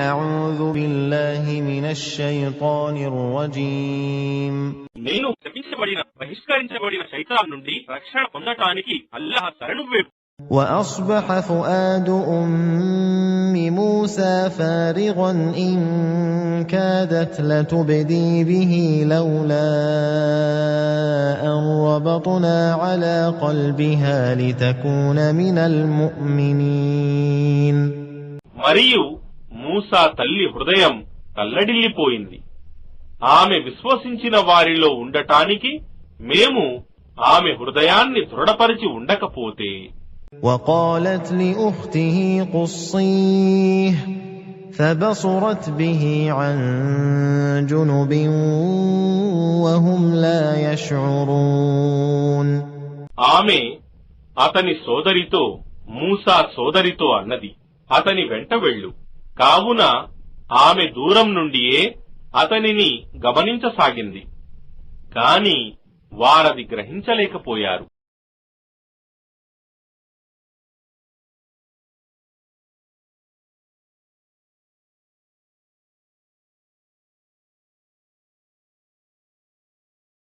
أعوذ بالله من الشيطان الرجيم నేను శపించబడిన బహిష్కరించబడిన శైతాన్ నుండి రక్షణ పొందటానికి అల్లాహ్ శరణు వేడు. وأصبح فؤاد أم موسى فارغا إن كادت لتبدي به لولا أن ربطنا على قلبها لتكون من المؤمنين. మరియు మూసా తల్లి హృదయం తల్లడిల్లిపోయింది. ఆమె విశ్వసించిన వారిలో ఉండటానికి మేము ఆమె హృదయాన్ని దృఢపరిచి ఉండకపోతే. وقالت لأخته قصيه فبصرت به عن جنب وهم لا يشعرون. ఆమె అతని సోదరితో మూసా సోదరితో అన్నది, అతని వెంట వెళ్ళు. కావున ఆమె దూరం నుండియే అతనిని గమనించసాగింది, కాని వారది గ్రహించలేకపోయారు.